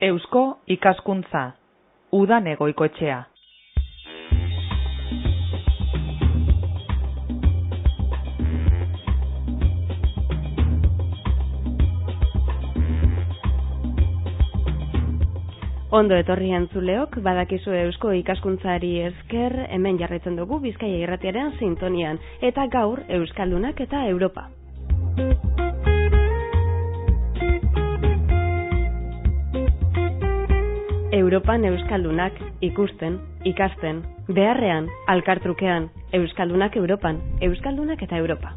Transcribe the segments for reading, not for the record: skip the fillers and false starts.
Eusko ikaskuntza, Udan Egoikoetxea. Ondo etorri entzuleok, badakizu Eusko ikaskuntzari esker, hemen jarraitzen dugu Bizkaia irratiaren sintonian, eta gaur Euskaldunak eta Europa. Europan Euskaldunak ikusten, ikasten, beharrean, alkartrukean, Euskaldunak Europan, Euskaldunak eta Europa.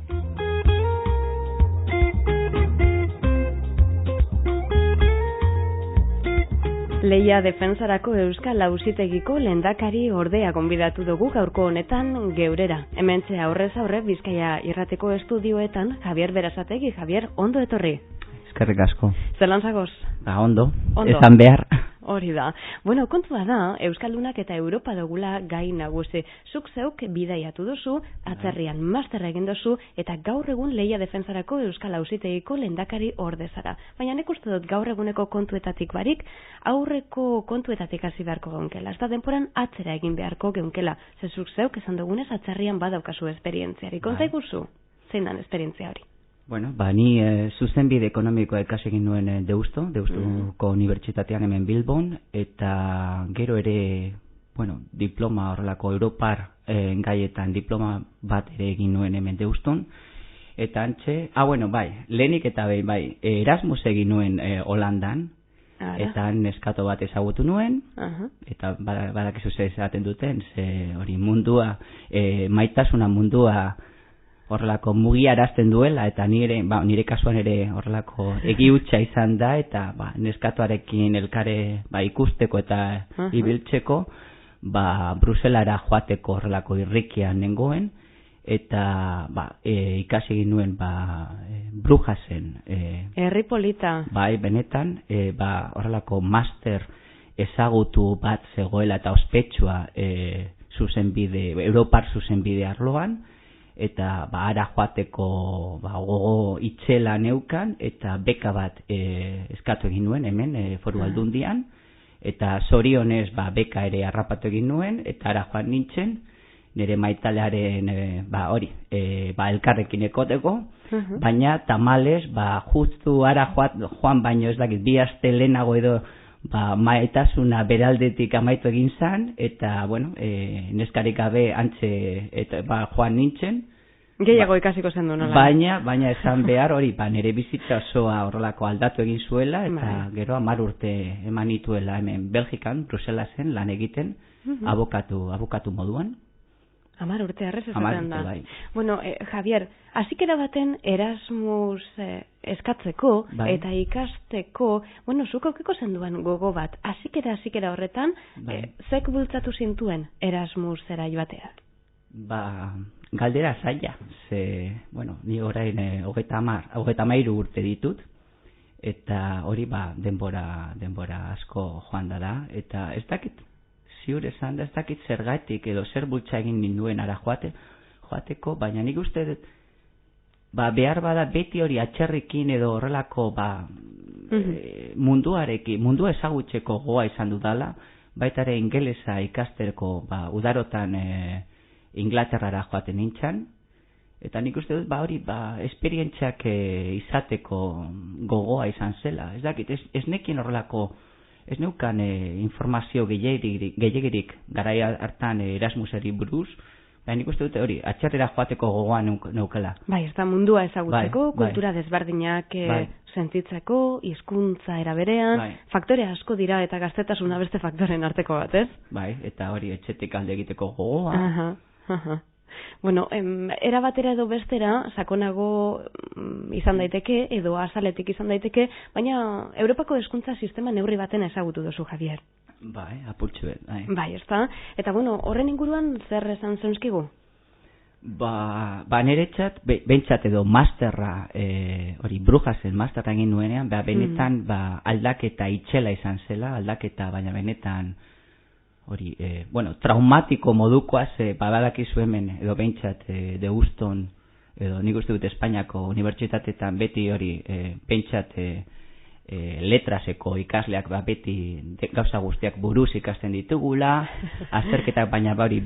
Lehia Defensarako Euskal Auzitegiko lehendakari ordea gonbidatu dugu gaurko honetan geurera. Hementxe aurrez aurre Bizkaia irrateko estudioetan Javier Berazategi. Javier, ondo etorri. Eskerrik asko. Zelan zagoz? Ondo. Esan behar. Hori da. Bueno, kontua da, Euskaldunak eta Europa dugula gai nagusi. Zuk zeuk bidaiatu duzu, atzerrian masterra egin duzu, eta gaur egun Lehia Defensarako Euskal Auzitegiko lehendakari ordezara. Baina nik uste dut gaur eguneko kontuetatik barik, aurreko kontuetatik hasi beharko geunkela. Ez da denporan atzera egin beharko geunkela. Zuk zeuk esan dugunez atzerrian badaukazu esperientziari. Konta iguzu, zein dan esperientzia hori? Bueno, ni zuzenbide ekonomikoa ikasi egin nuen Deustuko Unibertsitatean hemen Bilbon, eta gero ere, diploma horrelako Europar gaietan diploma bat ere egin nuen hemen Deuston, eta antxe, lehenik eta Erasmus egin nuen Holandan, eta neskato bat ezagutu nuen, eta badakizu ze esaten duten, ze hori mundua, maitasuna mundua, horrelako mugiarazten duela, eta nire kasuan ere horrelako egiutxa izan da, eta neskatuarekin elkare ikusteko eta ibiltzeko, Bruselara joateko horrelako irrikian nengoen, eta ikasi egin nuen Brujasen. Herri polita. Benetan, horrelako master ezagutu bat zegoela eta ospetsua Europar zuzenbide arloan, eta ara joateko gogo itxela neukan, eta beka bat eskatu egin nuen hemen Foru Aldundian, eta zorionez beka ere harrapatu egin nuen, eta ara joan nintzen, nire maitalearen elkarrekin ekoteko, baina tamales justu ara joan baino ez dakit, bi aste lehenago edo maitasuna beraldetik amaitu egin zan, eta neskarik gabe antxe joan nintzen. Gehiago ikasiko zen du, nola? Baina esan behar hori, nire bizitza osoa horrelako aldatu egin zuela, eta gero 10 urte eman nituela hemen Belgikan, Bruselasen lan egiten, abokatu moduan. 10 urte arrez esaten da. Bueno, Javier, hazikera baten Erasmus eskatzeko eta ikasteko, zuk aukiko zenduan gogo bat, hazikera horretan, zek bultzatu zintuen Erasmusera joatea? Galdera zaila, ni orain 33 urte ditut, eta hori denbora asko joan da, eta ez dakit, ziur esan da, ez dakit zergatik edo zer bultza egin ninduen ara joateko, baina nik uste dut, behar bada beti hori atxerrikin edo horrelako mundua ezagutzeko goa izan dudala, baita ere ingelesa ikasteko udarotan Inglaterrara joaten nintzen, eta nik uste dut hori esperientziak izateko gogoa izan zela. Ez dakit, ez nekin horrelako, ez neukan informazio gehiegirik garai hartan Erasmuseri buruz, baina nik uste dut hori, atxerrera joateko gogoa neukela. Ez da mundua ezagutzeko, kultura desberdinak sentitzeko, hizkuntza era berean, faktore asko dira eta gaztetasuna beste faktoren arteko bat, ez? Eta hori etxetik alde egiteko gogoa. Era batera edo bestera, sakonago izan daiteke, edo azaletik izan daiteke, baina Europako hezkuntza sistema neurri baten ezagutu duzu, Javier. Apurtxu bet. Ezta? Eta horren inguruan zer esan zeunzkigu? Niretzat, bentsat edo masterra, hori Brujasen masterra egin nuenean, benetan aldaketa itxela izan zela, baina benetan hori, traumatiko modukoaz, badakizu hemen, edo bentsat Deuston, edo nik uste dut Espainiako unibertsitateetan beti hori bentsat letraseko ikasleak beti gauza guztiak buruz ikasten ditugula, azterketak baina hori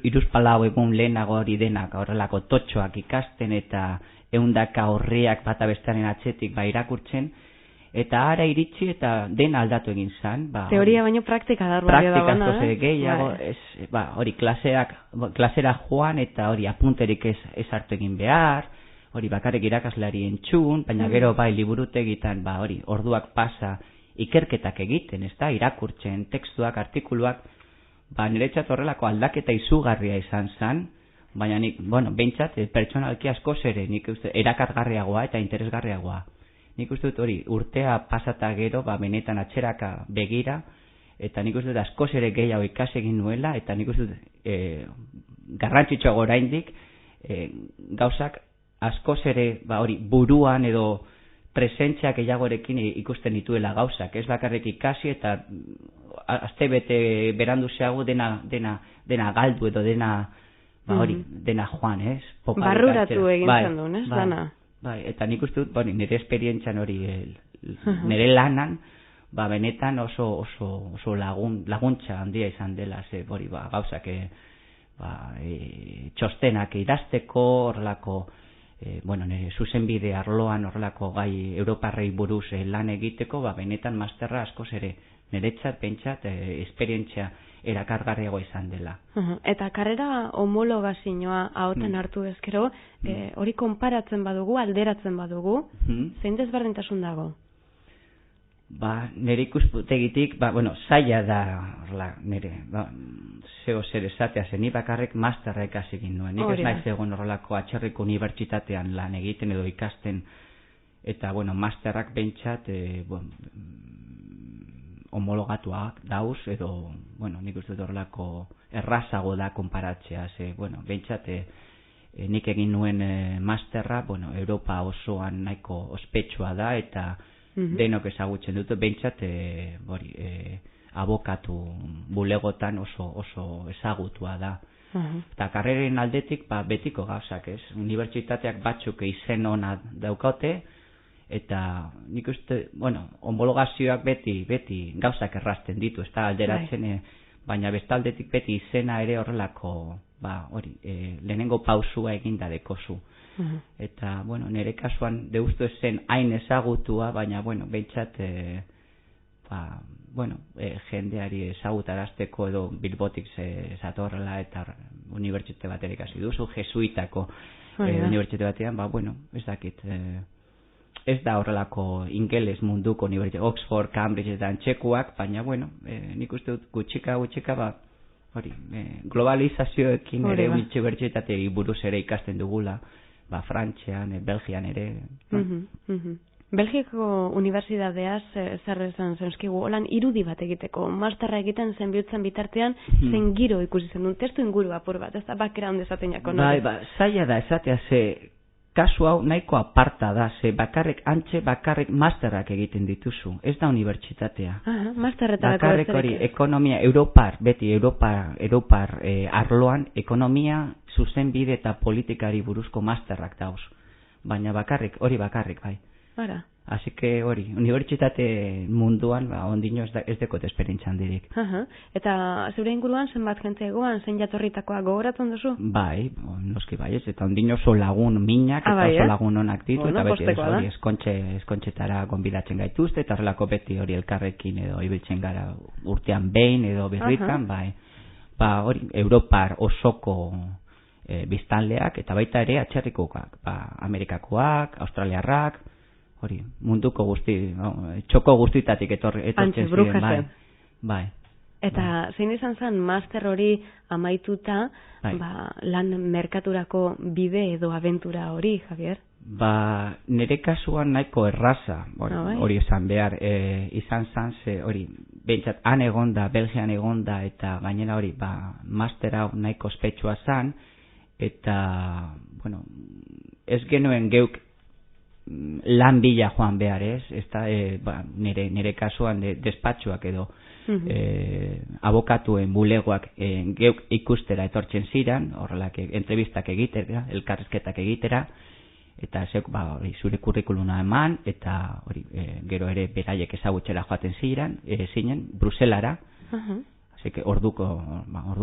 hiruzpalau egun lehenago hori denak horrelako totxoak ikasten eta ehundaka horreak bata bestearen atzetik irakurtzen, eta ara iritsi eta dena aldatu egin zen. Teoria baino praktika da praktika gehiago, hori klasera joan eta hori apunterik ez hartu egin behar, hori bakarrik irakasleari entzun, baina gero liburutegitan hori orduak pasa ikerketak egiten, irakurtzen, tekstuak, artikuluak, niretzat horrelako aldaketa izugarria izan zen, baina nik, behintzat, pertsonalki askoz ere, nik uste, erakargarriagoa eta interesgarriagoa. Nik uste dut hori, urtea pasata gero, benetan atxeraka begira, eta nik uste dut askoz ere gehiago ikasi egin nuela, eta nik uste dut garrantzitsuago oraindik, gauzak askoz ere, hori, buruan edo presentzia gehiagorekin ikusten dituela gauzak, ez bakarrik ikasi eta astebete berandu zeago dena galdu edo dena hori, dena joan, ez? Barruratu egin zen duen, ez? Dana. Eta nik uste dut, nire esperientzian hori, nire lanan, benetan oso laguntza handia izan dela, hori, gauzak, txostenak idazteko, horrelako, nire zuzenbide arloan horrelako gai Europarrei buruz lan egiteko, benetan masterra askoz ere niretzat, pentsat, esperientzia erakargarriago izan dela. Eta karrera homologazioa ahotan hartu ezkero, hori konparatzen badugu, alderatzen badugu, zein desberdintasun dago? Nire ikuspegitik, zaila da, nire, zeo zer esatea zen, ni bakarrik masterra ikasi egin nuen. Nik ez naiz egon horrelako atzerriko unibertsitatean lan egiten edo ikasten, eta, masterrak bentsat, homologatuak dauz, edo, nik uste dut horrelako errazago da konparatzea, bentsat, nik egin nuen masterra, Europa osoan nahiko ospetsua da, eta denok ezagutzen dut, bentsat, abokatu bulegotan oso ezagutua da. Eta karreren aldetik, betiko gauzak, ez? Unibertsitateak batzuk izen ona daukate, eta nik uste, homologazioak beti gauzak errazten ditu, ez da alderatzen, baina bestaldetik beti izena ere horrelako, lehenengo pausua eginda dekozu. Eta, nire kasuan deustu zen hain ezagutua, baina, behintzat, jendeari ezagutarazteko edo Bilbotik zatorrela eta unibertsitate batera ikasi duzu, jesuitako unibertsitate batean, ez dakit, ez da horrelako ingeles munduko unibertsitate, Oxford, Cambridge eta antxekuak, baina, nik uste dut gutxika, globalizazioekin ere unibertsitatei buruz ere ikasten dugula, Frantzian, Belgian ere. Belgiko unibertsitateaz zer esan zenskigu, holan irudi bat egiteko, masterra egiten zen bihurtzen bitartean, zen giro ikusi zen duen, testu inguru apur bat, ez da bakera onde esaten jako. Zaila da, esatea ze, kasu hau nahiko aparta da, ze bakarrik masterrak egiten dituzu, ez da unibertsitatea. Masterretarako bakarrik hori, ekonomia, beti Europar arloan, ekonomia, zuzenbide eta politikari buruzko masterrak dauz. Baina hori bakarrik, bai. Así que hori, unibertsitate munduan, ondino ez dekot esperientzia handirik. Eta zeure inguruan zenbat jente egoan, zein jatorritakoa gogoratzen duzu? Bai, noski bai ez, eta ondino oso lagun minak, eta oso lagun onak ditu, eta beti hori eskontxetara gonbidatzen gaituzte, eta horrelako beti hori elkarrekin edo ibiltzen gara urtean behin edo birritan, bai. Hori, Europar osoko biztanleak, eta baita ere atxerrikoak, Amerikakoak, Australiarrak, hori, munduko txoko guztietatik etortzen ziren, bai. Eta zein izan zen master hori amaituta, lan merkaturako bide edo abentura hori, Javier? Nire kasuan nahiko erraza, hori esan behar, izan zen, hori, behintzat han egonda, Belgian egonda, eta gainera hori, mastera nahiko ospetsua zen, eta, ez genuen geuk lan bila joan behar, ez? Nire kasuan despatxuak edo abokatuen bulegoak geuk ikustera etortzen ziren, horrelak entrevistak egitera, elkarrizketak egitera, eta zeuk hori zure kurrikuluma eman, eta hori gero ere beraiek ezagutzera joaten zinen Bruselara, así que ordu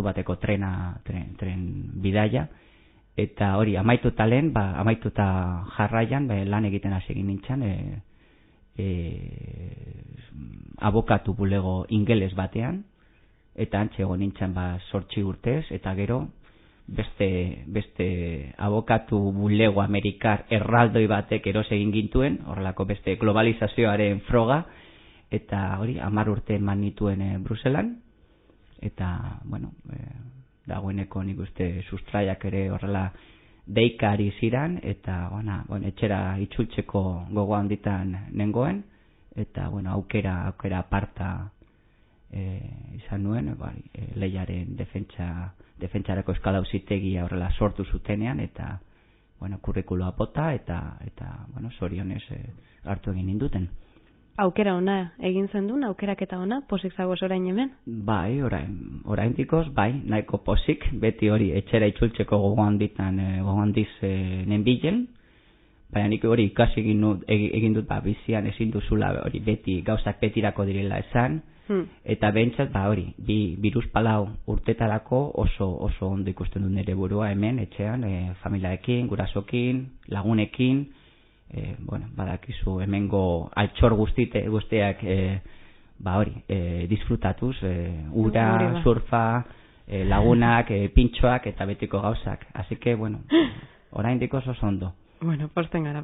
bateko tren bidaia, eta hori amaituta jarraian lan egiten hasi egin nintzen abokatu bulego ingeles batean, eta antxe egon nintzen 8 urtez, eta gero beste abokatu bulego amerikar erraldoi batek eros egin gintuen, horrelako beste globalizazioaren froga, eta hori 10 urte eman nituen Bruselan, eta dagoeneko nik uste sustraiak ere horrela deikari ziran, eta etxera itzultzeko gogo handitan nengoen, eta aukera aparta izan nuen, lehiaren defentsarako Euskal Auzitegia horrela sortu zutenean, eta kurrikuloa bota, eta zorionez hartu egin ninduten. Aukera ona egin zendun, aukeraketa ona, posik zagoz orain hemen? Bai, orain dikoz, nahiko posik, beti hori etxera itzultzeko gogo handiz nenbilen, baina nik hori ikasi egin dut bizian ezin duzula hori beti gauzak betirako direla esan, eta behintzat hori, biruz palau urtetarako oso ondo ikusten dut nire burua hemen, etxean, familiaekin, gurasokin, lagunekin, badakizu hemengo altxor guztiak disfrutatuz, ura, surfa, lagunak, pintxoak eta betiko gauzak. Así que, orain dikoz oso ondo. Posten gara.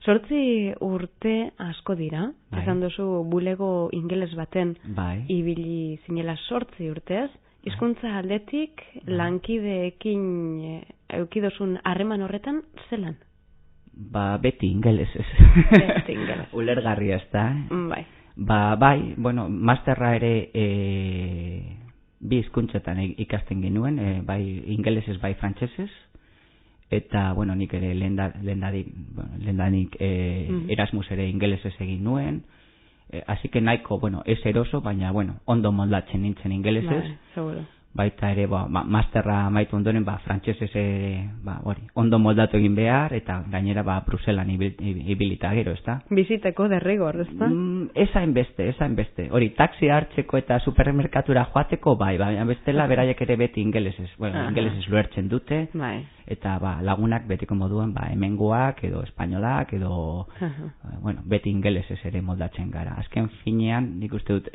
8 urte asko dira, esan duzu bulego ingeles baten ibili zinela 8 urtez, hizkuntza aldetik lankideekin eukidozun harreman horretan zelan? Beti ingelesez. Ulergarria ez da. Masterra ere bi hizkuntzetan ikasten genuen, bai ingelesez, bai frantsesez, eta nik ere lehendanik Erasmus ere ingelesez egin nuen, así que nahiko, ez eroso, baina ondo moldatzen nintzen ingelesez. Baita ere, masterra amaitu ondoren, frantsesez ondo moldatu egin behar, eta gainera Bruselan ibilita gero, ez da? Biziteko derrigor, ez da? Ezain beste. Hori, taxi hartzeko eta supermerkatura joateko, baina bestela beraiek ere beti ingelesez. Ingelesez luertzen dute, eta lagunak betiko moduan, hemengoak, edo espainolak, edo, beti ingelesez ere moldatzen gara. Azken finean, nik uste dut,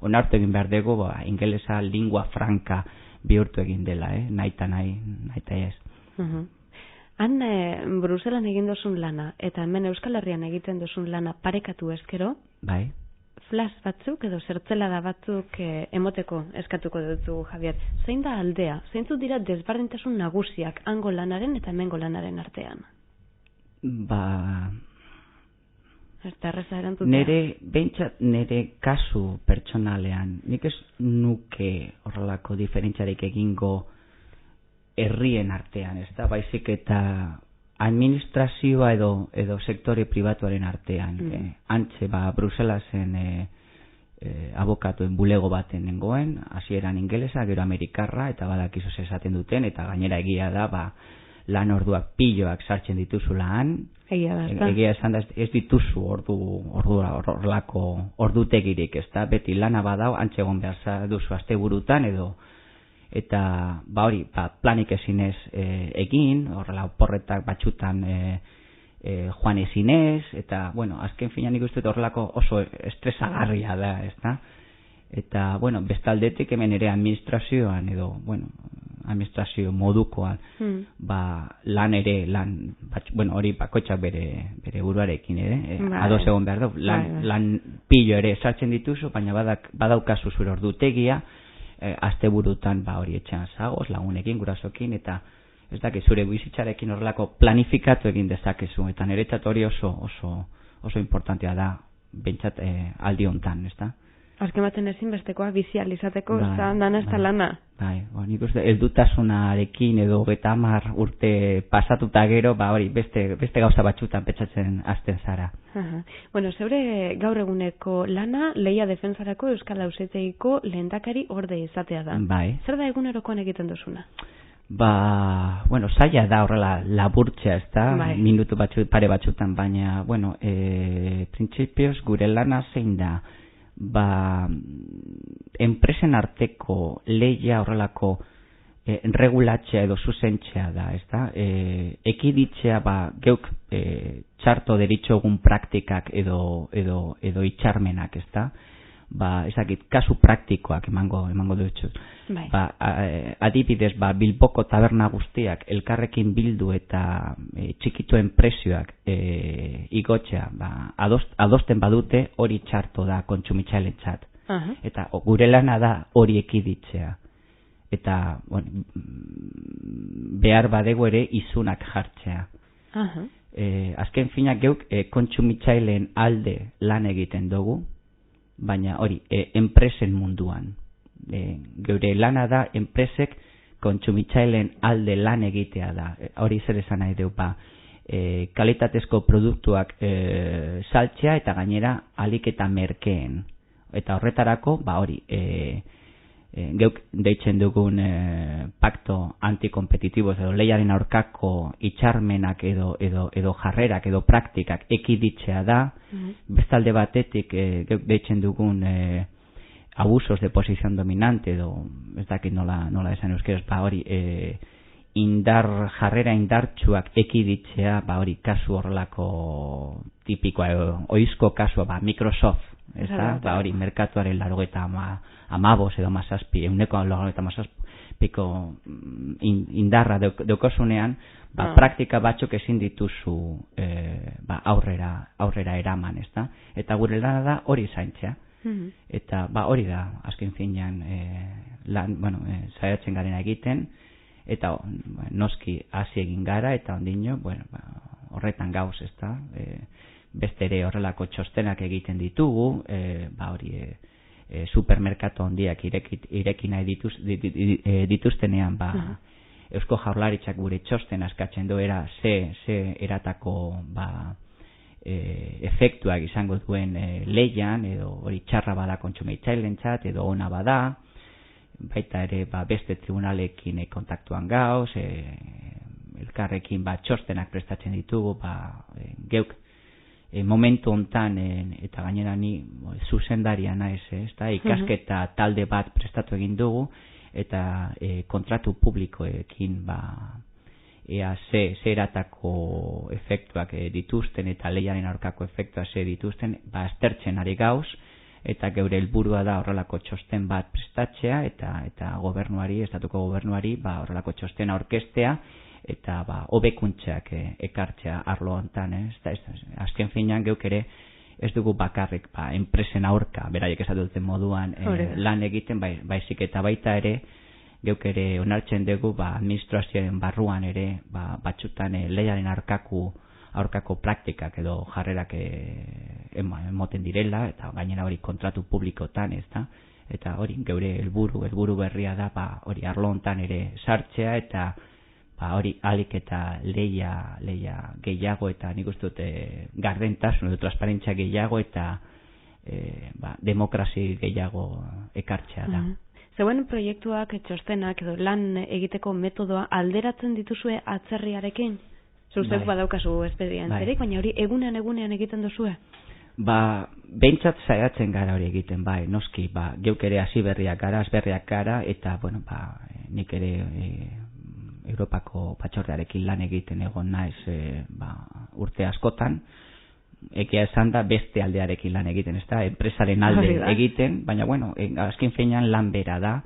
onartu egin behar dugu, ingelesa lingua franca bihurtu egin dela, naita ez. Han Bruselan egin dozun lana, eta hemen Euskal Herrian egiten dozun lana parekatu ezkero, flash batzuk edo zertzelada batzuk emoteko eskatuko dutu, Javier. Zein da aldea? Zeintzuk dira desberdintasun nagusiak hango lanaren eta hemengo lanaren artean? Nere kasu pertsonalean, nik ez nuke horrelako diferentziarik egingo herrien artean, ez da, baizik eta administrazioa edo sektore pribatuaren artean. Antxe, Bruselasen abokatuen bulego baten nengoen, hasieran ingelesa, gero amerikarra, eta badakizu esaten duten, eta gainera egia da, lan orduak piloak sartzen dituzula han, egia esan da ez dituzu orduako ordutegirik, ez da, beti lana badau, antxe egon behar duzu asteburutan edo, eta hori, planik ezinez egin, horrela oporretak batxutan joan ezinez, eta, azken finean nik uste horrelako oso estresagarria da, ez da, eta, bestaldetik hemen ere administrazioan edo, administrazio modukoan, hori bakoitzak bere buruarekin ere, ados egon behar du, lan pilo ere sartzen dituzu, baina badaukazu zure ordutegia, asteburutan hori etxean zagoz, lagunekin, gurasokin, eta ez dakit zure bizitzarekin horrelako planifikatu egin dezakezu, eta niretzat hori oso importantea da, bentsat aldi hontan, ez da? Azken baten ezinbestekoa bizializateko, ez da, dana ez da lana. Nik uste, heldutasunarekin edo 30 urte pasatuta gero, hori, beste gauza batxutan petxatzen hasten zara. Zeure gaur eguneko lana, Lehia Defentsarako Euskal Auzitegiako lehendakari orde izatea da. Zer da egunerokoan egiten duzuna? Bueno, zaila da horrela laburtzea, ez da, Bai. minutu pare batzutan, baina, bueno, printzipioz gure lana zein da, enpresen arteko lehia horrelako regulatzea edo zuzentzea da, ez da, ekiditzea geuk txarto deritxogun praktikak edo itxarmenak, ez da, ezakit, kasu praktikoak emango dutxut. Bai. Adibidez, Bilboko taberna guztiak elkarrekin bildu eta txikituen prezioak igotzea, adosten badute hori txarto da kontsumitzailentzat. Eta gure lana da hori ekiditzea. Eta behar badego ere izunak jartzea. Azken finak geuk kontsumitzaileen alde lan egiten dugu, baina hori, enpresen munduan. Geure lana da enpresek kontsumitzaileen alde lan egitea da. Hori zer esan nahi deu, kalitatezko produktuak saltzea eta gainera alik eta merkeen. Eta horretarako, hori, geuk deitzen dugun pakto antikompetitiboz edo lehiaren aurkako itxarmenak edo jarrerak edo praktikak ekiditzea da. Bestalde batetik geuk deitzen dugun abusos de posición dominante edo ez dakit nola esan euskeraz, hori jarrera indartsuak ekiditzea, hori kasu horrelako tipikoa, oizko kasua, Microsoft, ez da, hori merkatuaren 85 edo 17, euneko 87piko indarra daukosunean, praktika batzuk ezin dituzu aurrera eraman, ez da, eta gure lana da hori zaintzea. Eta hori da, azken finean saiatzen garena egiten, eta noski hasi egin gara, eta ondino, horretan gauz, ez da, beste ere horrelako txostenak egiten ditugu, hori supermerkatu handiak ireki nahi dituztenean, Eusko Jaurlaritzak gure txosten askatzen doera ze eratako efektuak izango duen lehian, edo hori txarra bada kontsumitzailentzat, edo ona bada, baita ere beste tribunalekin kontaktuan gauz, elkarrekin txostenak prestatzen ditugu, geuk momentu hontan, eta gainera ni zuzendaria naiz, ikasketa talde bat prestatu egin dugu, eta kontratu publikoekin ea ze eratako efektuak dituzten eta lehiaren aurkako efektuak ze dituzten, aztertzen ari gauz, eta geure helburua da horrelako txosten bat prestatzea, eta gobernuari, estatuko gobernuari, horrelako txosten aurkeztea, eta hobekuntzak ekartzea arlo hontan, azken finean geuk ere ez dugu bakarrik enpresen aurka, beraiek esatu duten moduan lan egiten, baizik eta baita ere geuk ere onartzen dugu administrazioaren barruan ere batzutan lehiaren aurkako praktikak edo jarrerak emoten direla, eta gainera hori kontratu publikotan, ez da, eta hori geure helburu berria da hori arlo hontan ere sartzea, eta hori alik eta lehia gehiago, eta nik uste dut gardentasun edo transparentzia gehiago, eta demokrazi gehiago ekartzea da. Zeuen proiektuak, txostenak edo lan egiteko metodoa alderatzen dituzue atzerriarekin? Zuzek badaukazu espedientzerik, baina hori egunean egiten duzue? Behintzat saiatzen gara hori egiten, noski, geuk ere hasiberriak gara, eta, nik ere Europako batzordearekin lan egiten egon naiz urte askotan, egia esan da beste aldearekin lan egiten, ez da, enpresaren alde egiten, baina, azken finean lan bera da,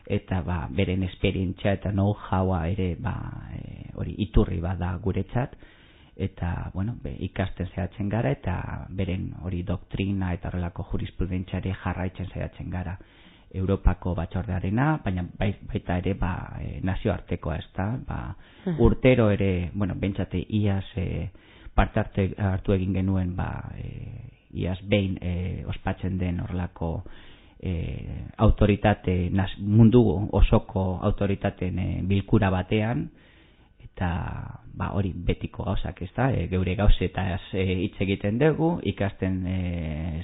eta beren esperientzia eta know-howa ere hori iturri bada guretzat, eta, ikasten saiatzen gara, eta beren hori doktrina eta horrelako jurisprudentziare jarraitzen saiatzen gara. Europako batzordearena, baina baita ere nazioartekoa, ez da, urtero ere, bentsate iaz parte hartu egin genuen, iaz behin ospatzen den horrelako autoritate, mundu osoko autoritateen bilkura batean, eta hori betiko gauzak, ez da, geure gauzetaz hitz egiten dugu, ikasten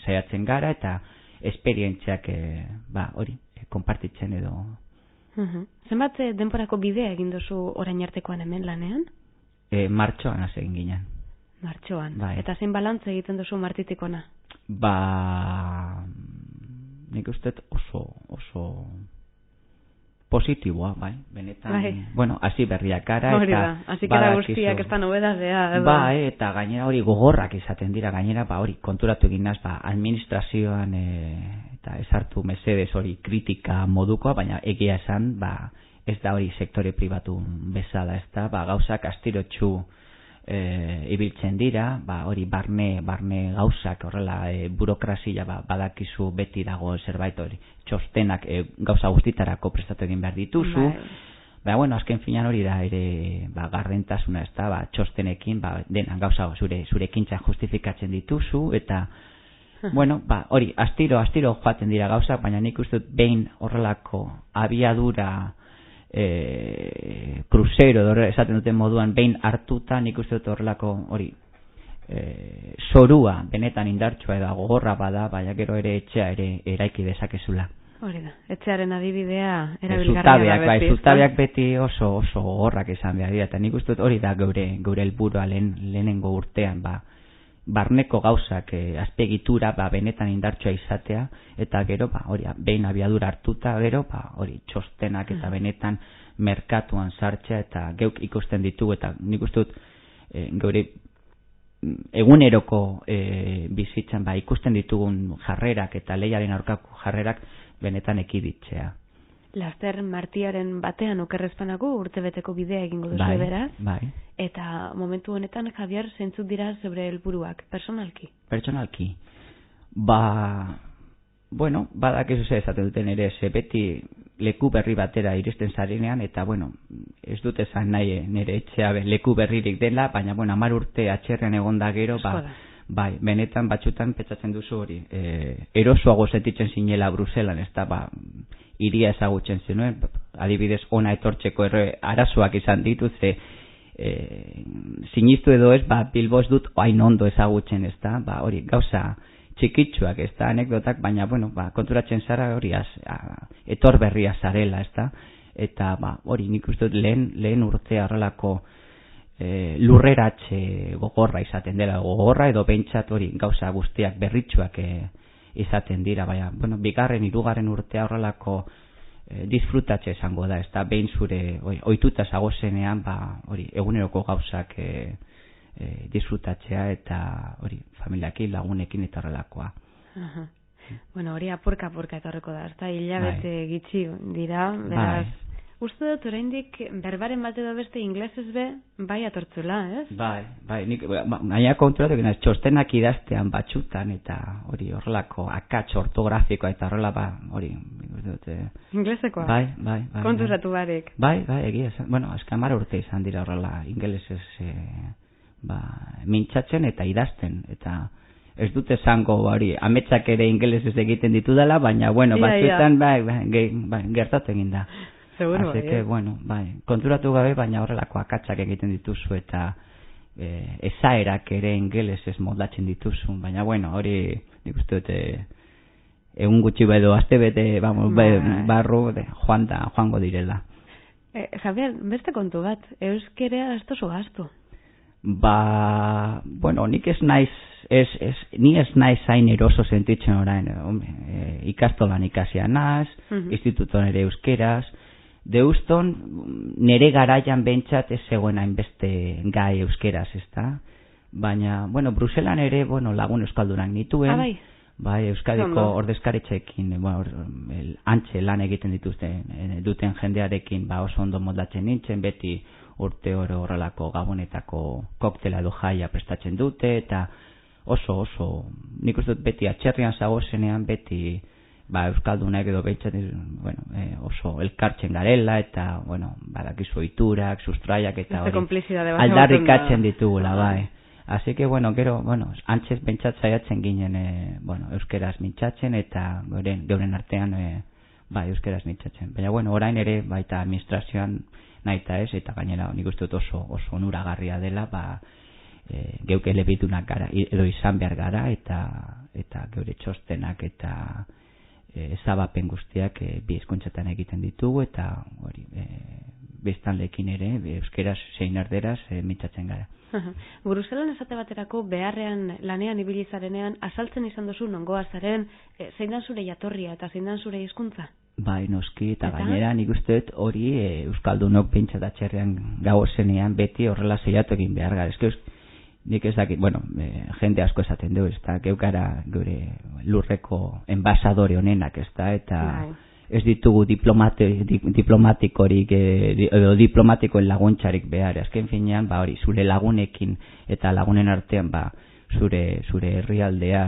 saiatzen gara, eta esperientziak hori konpartitzen edo Zenbat denporako bidea egin duzu orain artekoan hemen lanean? Martxoan hasi egin ginen. Martxoan. Bai. Eta zein balantze egiten duzu Martitik ona? Nik uste oso positiboa, bai, benetan, bai. Bueno, hasi berriak gara, hori da, hasi gara guztiak ez da nobedadea. Bai, eta gainera hori gogorrak izaten dira, gainera, hori konturatu egin naz, administrazioan eta esartu mesedes hori kritika modukoa, baina egia esan, ez da hori sektore pribatu bezala, ez da, gauzak astirotxu ibiltzen dira, hori barne gauzak horrela burokrazia badakizu beti dago zerbait hori txostenak gauza guztitarako prestatu egin behar dituzu. Bueno, azken finan hori da ere gardentasuna, ez da, txostenekin dena gauza zure ekintza justifikatzen dituzu eta bueno, hori astiro joaten dira gauzak, baina nik uste dut behin horrelako abiadura kruzero esaten duten moduan behin hartuta, nik uste dut horrelako hori zorua benetan indartsua edo gogorra bada, baina gero ere etxea ere eraiki dezakezula. Hori da, etxearen adibidea erabilgarria da beti. Zutabeak beti oso gogorrak izan behar dira, eta nik uste dut hori da geure helburua lehenengo urtean, barneko gauzak azpiegitura benetan indartsua izatea, eta gero hori behin abiadura hartuta gero hori txostenak eta benetan merkatuan sartzea eta geuk ikusten ditugu, eta nik uste dut geure eguneroko bizitzan ikusten ditugun jarrerak eta lehiaren aurkako jarrerak benetan ekiditzea. Laster Martiaren batean okerrezpanako urtebeteko bidea egingo duzu beraz. Bai. Eta momentu honetan, Javier, zeintzuk dira zeure helburuak, personalki? Personalki. Bueno, badakizu ze esaten duten ere, beti leku berri batera iristen zarenean, eta bueno, ez dut esan nahi nire etxea leku berririk dela, baina bueno, 10 urte atxerrean egonda gero, bai, benetan batzutan petzatzen duzu hori, erosoago sentitzen zinela Bruselan, ez da, iria ezagutzen zenuen, adibidez ona etortzeko arazoak izan ditut, sinistu edo ez, Bilbo ez dut hain ondo ezagutzen, ez da, hori gauza txikitsuak, ez da, anekdotak, baina, bueno, konturatzen zara hori etor berria zarela, ez da, eta hori nik uste dut lehen urtea horrelako lurreratxe gogorra izaten dela, gogorra edo behintzat hori gauza guztiak berritsuak izaten dira, baina, bueno, 2., 3. urtea horrelako disfrutatxe esango da, ez da, behin zure ohituta zagozenean, hori eguneroko gauzak disfrutatzea eta hori familiakin, lagunekin eta horrelakoa. Bueno, hori apurka etorreko da, ez da, hilabete gitxi dira, beraz, uste dut oraindik berbaren bat edo beste inglesez bai atortzula, ez? Bai, nik naia konturatu egin txostenak idaztean batxutan eta hori horrelako akats ortografikoa eta horrela hori inglesekoa? Bai. Konturatu barik? Bai, egia, bueno, azken 10 urte izan dira horrela ingelesez mintzatzen eta idazten, eta ez dute esango hori ametsak ere ingelesez egiten ditudala, baina bueno, batzuetan gertatu egin da. Seguro, así que, bueno, konturatu gabe, baina horrelako akatsak egiten dituzu eta esaerak ere ingelesez moldatzen dituzu, baina bueno, hori nik uste dut egun gutxi edo aste bete barru joango direla. Javier, beste kontu bat, euskera ez tozu gastu? Bueno, nik ni ez naiz hain eroso sentitzen orain, ikastolan ikasia naz, instituton ere euskeraz, Deuston nere garaian bentsat ez zegoen hainbeste gai euskeraz, ezta? Baina, bueno, Bruselan ere, bueno, lagun euskaldunak nituen, bai, Euskadiko ordezkaritzekin, antxe lan egiten duten jendearekin, oso ondo moldatzen nintzen, beti urte horrelako gabonetako koktela edo jaia prestatzen dute, eta oso, nik uste dut beti atxerrian zagozenean, beti euskaldunak edo behitzaten, bueno, oso elkartzen garela, eta, bueno, badakizu ohiturak, sustraiak, eta hori aldarrikatzen ditugula, bai. Así que, bueno, gero, bueno, antxez bentsat zaiatzen ginen, bueno, euskeraz mintzatzen, eta geuren artean, euskeraz mintzatzen. Baina, bueno, orain ere, baita administrazioan nahi eta ez, eta gainera nik uste dut oso onuragarria dela, geuk elebitunak gara, edo izan behar gara, eta geure txostenak, eta ezabapen guztiak bi hizkuntzatan egiten ditugu, eta hori biztanleekin ere euskeraz zein erderaz mintzatzen gara. Bruselan esate baterako beharrean lanean ibili zarenean azaltzen izan duzu nongoa zaren, zein dan zure jatorria eta zein dan zure hizkuntza? Bai, noski, eta gainera nik uste dut hori euskaldunok pentsat atxerrean gauzenean beti horrela zeiatu egin behar gara. Nik ez dakit, jende asko esaten dugu, ez da, geukara gure lurreko enbasadore honenak, ez da, eta ez ditugu diplomatikorik edo diplomatikoen laguntzarik behar. Azken finean, hori, zure lagunekin eta lagunen artean, zure herrialdea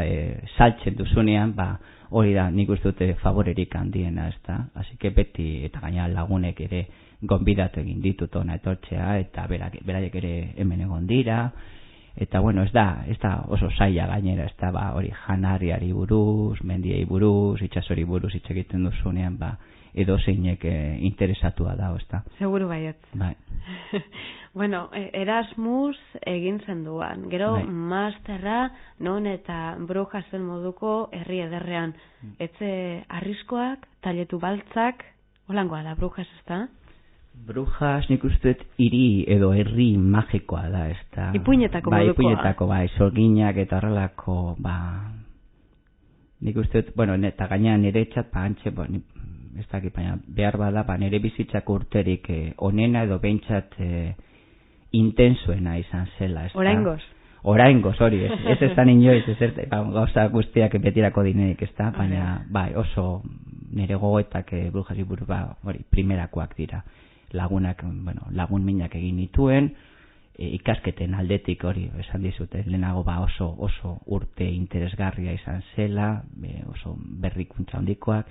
saltzen duzunean, hori da, nik uste dute favorerik handiena, ez da. Así que beti, eta gaina lagunek ere gonbidatu egin ditut ona etortzea, eta beraiek ere hemen egon dira, eta bueno, ez da oso zaila gainera, ez da, hori janariari buruz, mendiei buruz, itsasori buruz hitz egiten duzunean, edo zeinek interesatua da, ez da. Seguru baiet. Bai. Bueno, Erasmus egin zenduan, gero masterra, non eta Brujasen moduko herri ederrean. Etze arriskoak, tailetu baltzak, holangoa da Brujas, ez da? Brujas nik uste hiri edo herri magikoa da, ez da. Ipuinetako modukoa. Ipuinetako, sorginak eta horrelako, nik uste, eta gaina nire txat, antxe, ez dakit, baina behar bada, nire bizitzako urterik onena edo behintzat intensuena izan zela, ez da. Oraingoz, hori, ez ezan inoiz, gauza guztiak betirako dinerik, ez da, baina, oso nire gogoetak Brujasi buruz, hori, primerakoak dira. Lagun minak egin nituen, ikasketen aldetik hori, esan dizute, lehenago oso urte interesgarria izan zela, oso berrikuntza handikoak,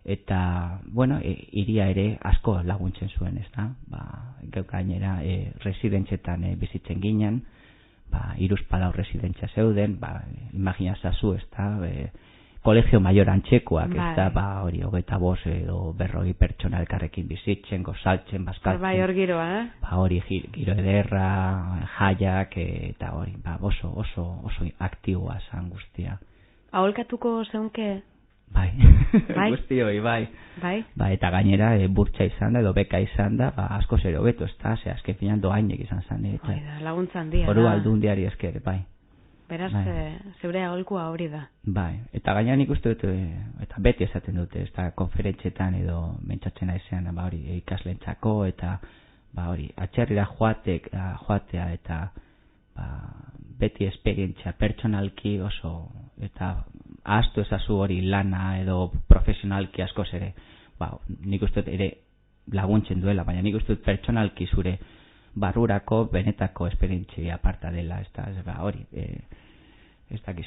eta, iria ere asko laguntzen zuen, ez da, gainera residentzetan bizitzen ginen, 3 residentzia zeuden, imaginazazu, ez da, Kolegio Mayor antxekoak, ez da, hori, 25 edo 40 pertsona elkarrekin bizitzen, gozaltzen, bazkaltzen. Bai, hor giroa, Hori, giro ederra, jaiak, eta hori, oso aktiboa zan guztia. Aholkatuko zeunke? Bai, guzti hori, bai. Eta gainera, burtsa izan da, edo beka izan da, asko zero beto, ez da, azken finan doainek izan zan. Laguntza handia. Foru aldundiari esker, bai. Beraz, zeure aholkua hori da. Bai, eta gaina nik uste dut, eta beti esaten dute, ez da, konferentzetan edo mentzatzen aizean, hori, ikasleentzako, eta, hori, atxerrira joatea, eta, beti esperientzia pertsonalki oso, eta ahaztu ezazu hori lana edo profesionalki askoz ere, nik uste dut ere laguntzen duela, baina nik uste dut pertsonalki zure barrurako benetako esperientzia aparta dela, ez da, hori, ez dakit,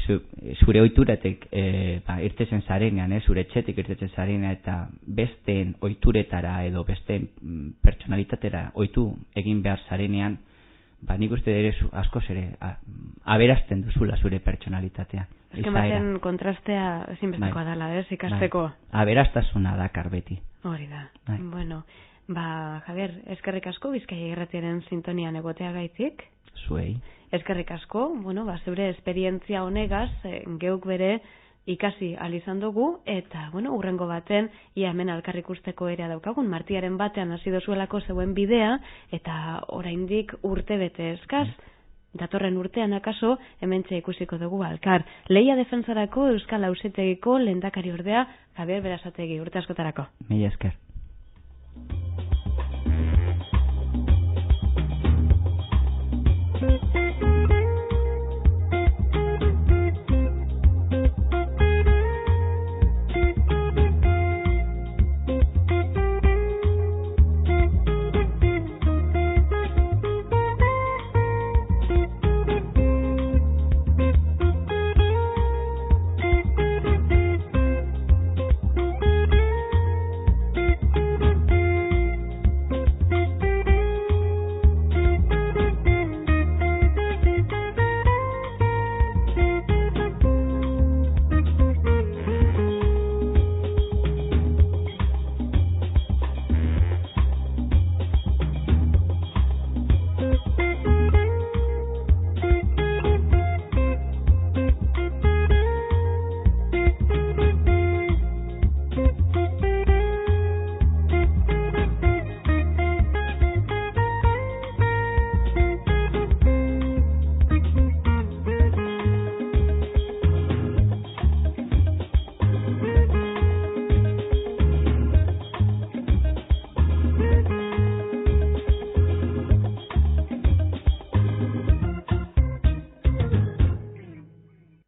zure oituratek irtetzen zarenean, zure etxetik irtetzen zarenean, eta besteen oituretara edo besteen pertsonalitatera oitu egin behar zarenean, nik uste ere askoz ere aberazten duzula zure pertsonalitatea. Azken baten kontrastea ezinbestekoa dela, ikasteko. Aberaztasuna dakar beti. Hori da. Bueno, Javier, eskerrik asko Bizkaia Irratiaren sintonian egoteagaitik. Zuei. Eskerrik asko, zeure esperientzia honegaz, geuk bere ikasi izan dugu, eta, urrengo baten, ia hemen alkarrik usteko ere daukagun, martiaren batean hasi dozuelako zeuen bidea, eta oraindik urte bete eskaz, datorren urtean akaso, hementxe ikusiko dugu alkar. Lehia Defentsarako Euskal Auzitegiko lehendakari ordea, Javier Berasategi, urte askotarako. Mila esker.